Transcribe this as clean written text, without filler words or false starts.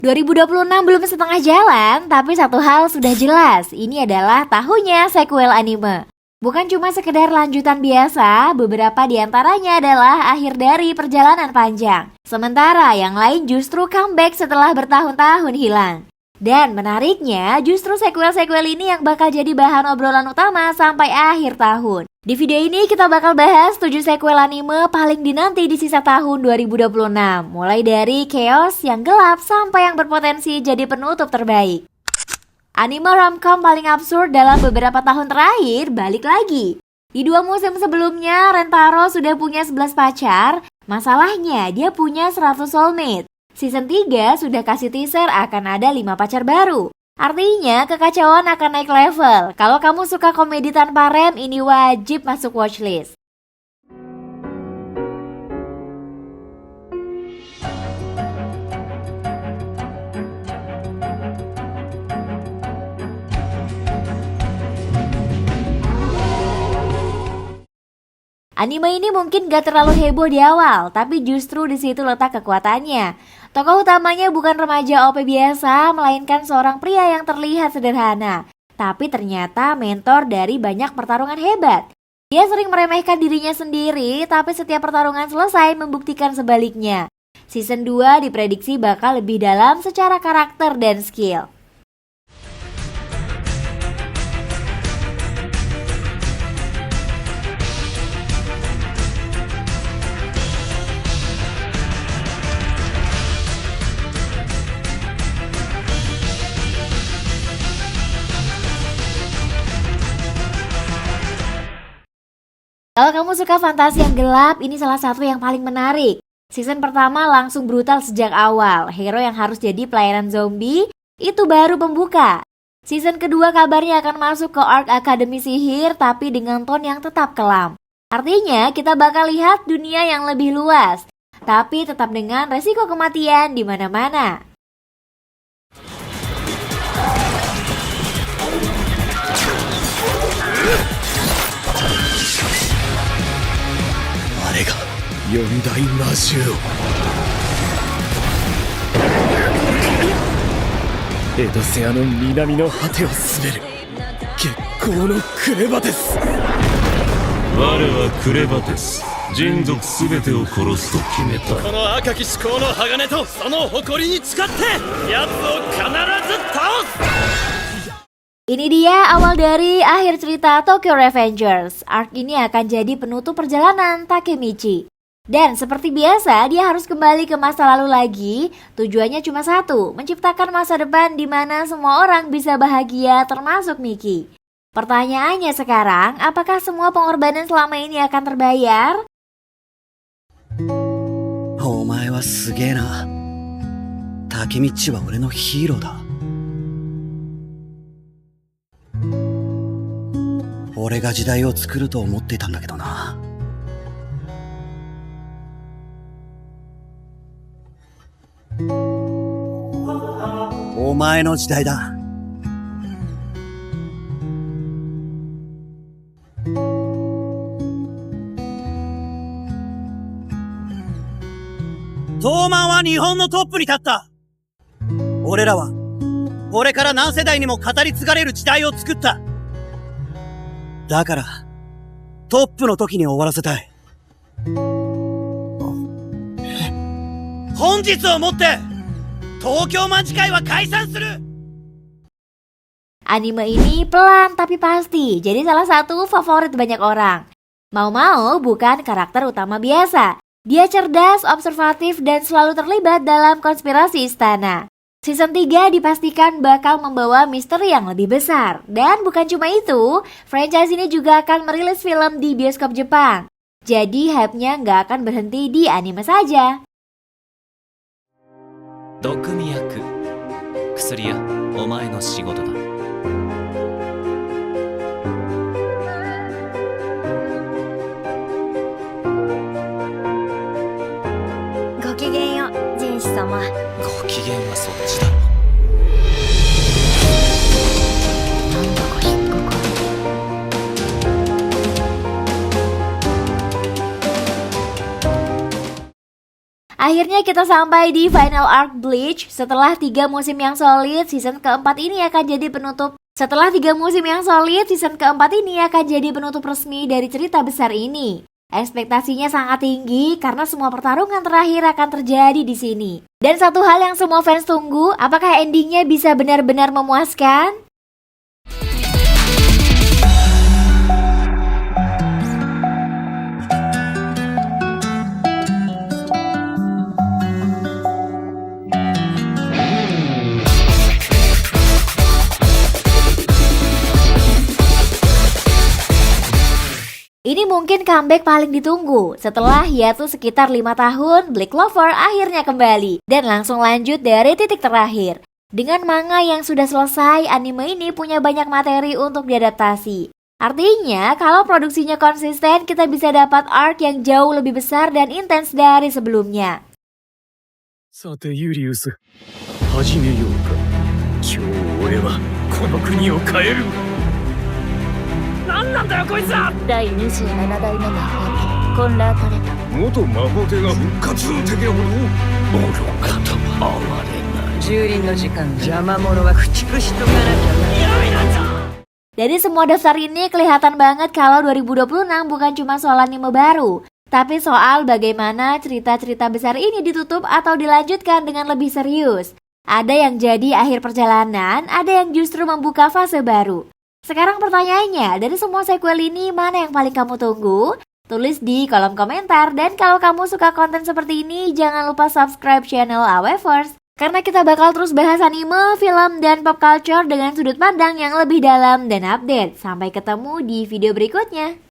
2026 belum setengah jalan, tapi satu hal sudah jelas, ini adalah tahunnya sequel anime. Bukan cuma sekedar lanjutan biasa, beberapa diantaranya adalah akhir dari perjalanan panjang. Sementara yang lain justru comeback setelah bertahun-tahun hilang. Dan menariknya, justru sequel-sequel ini yang bakal jadi bahan obrolan utama sampai akhir tahun. Di video ini kita bakal bahas 7 sequel anime paling dinanti di sisa tahun 2026. Mulai dari chaos yang gelap sampai yang berpotensi jadi penutup terbaik. Anime romcom paling absurd dalam beberapa tahun terakhir balik lagi. Di 2 musim sebelumnya, Rentaro sudah punya 11 pacar. Masalahnya, dia punya 100 soulmate. Season 3 sudah kasih teaser akan ada 5 pacar baru. Artinya kekacauan akan naik level. Kalau kamu suka komedi tanpa rem, ini wajib masuk watchlist. Anime ini mungkin gak terlalu heboh di awal, tapi justru di situ letak kekuatannya. Tokoh utamanya bukan remaja OP biasa, melainkan seorang pria yang terlihat sederhana. Tapi ternyata mentor dari banyak pertarungan hebat. Dia sering meremehkan dirinya sendiri, tapi setiap pertarungan selesai membuktikan sebaliknya. Season 2 diprediksi bakal lebih dalam secara karakter dan skill. Kalau kamu suka fantasi yang gelap, ini salah satu yang paling menarik. Season pertama langsung brutal sejak awal. Hero yang harus jadi pelayanan zombie, itu baru pembuka. Season kedua kabarnya akan masuk ke Arc Akademi Sihir, tapi dengan tone yang tetap kelam. Artinya kita bakal lihat dunia yang lebih luas, tapi tetap dengan resiko kematian di mana-mana. あれが四大魔獣エドセアの南の果てを滑る月光のクレバテス。我はクレバテス、人族すべてを殺すと決めた。この赤き至高の鋼とその誇りに誓って奴を必ず倒す。 Ini dia awal dari akhir cerita Tokyo Revengers. Arc ini akan jadi penutup perjalanan Takemichi. Dan seperti biasa, dia harus kembali ke masa lalu lagi. Tujuannya cuma satu, menciptakan masa depan di mana semua orang bisa bahagia termasuk Miki. Pertanyaannya sekarang, apakah semua pengorbanan selama ini akan terbayar? お前はすげえな。タケミッチは俺のヒーローだ。俺が時代を作ると思っていたんだけどな。お前の時代だ。東卍は日本のトップに立った。俺らはこれから何世代にも語り継がれる時代を作った。だからトップの時に終わらせたい。本日をもって東京卍会は解散する。 Anime ini pelan tapi pasti, jadi salah satu favorit banyak orang. Mau-mau bukan karakter utama biasa. Dia cerdas, observatif, dan selalu terlibat dalam konspirasi istana. Season 3 dipastikan bakal membawa misteri yang lebih besar. Dan bukan cuma itu, franchise ini juga akan merilis film di bioskop Jepang. Jadi hype-nya nggak akan berhenti di anime saja. 毒味薬薬やお前の仕事だ。ごきげんよう、天使様。ご機嫌はそっちだろ。なんだか引っかかる。Akhirnya kita sampai di final arc Bleach. Setelah 3 musim yang solid, season keempat ini akan jadi penutup. Setelah 3 musim yang solid, season keempat ini akan jadi penutup resmi dari cerita besar ini. Ekspektasinya sangat tinggi karena semua pertarungan terakhir akan terjadi di sini. Dan satu hal yang semua fans tunggu, apakah endingnya bisa benar-benar memuaskan? Ini mungkin comeback paling ditunggu. Setelah hiatus sekitar 5 tahun, Black Clover akhirnya kembali dan langsung lanjut dari titik terakhir. Dengan manga yang sudah selesai, anime ini punya banyak materi untuk diadaptasi. Artinya, kalau produksinya konsisten, kita bisa dapat arc yang jauh lebih besar dan intens dari sebelumnya. さてユリウス、始めようか。今日俺はこの国を変える。なんなんだよこいつら。第27代目魔法コンラートレタ元魔法手が復活的なほど愚かと哀れな蹂躙の時間が邪魔者は駆逐しとかなきゃな。 Dari semua daftar ini kelihatan banget kalau 2026 bukan cuma soal anime baru, tapi soal bagaimana cerita-cerita besar ini ditutup atau dilanjutkan dengan lebih serius. Ada yang jadi akhir perjalanan, ada yang justru membuka fase baru. Sekarang pertanyaannya, dari semua sequel ini mana yang paling kamu tunggu? Tulis di kolom komentar, dan kalau kamu suka konten seperti ini, jangan lupa subscribe channel AWFers. Karena kita bakal terus bahas anime, film, dan pop culture dengan sudut pandang yang lebih dalam dan update. Sampai ketemu di video berikutnya.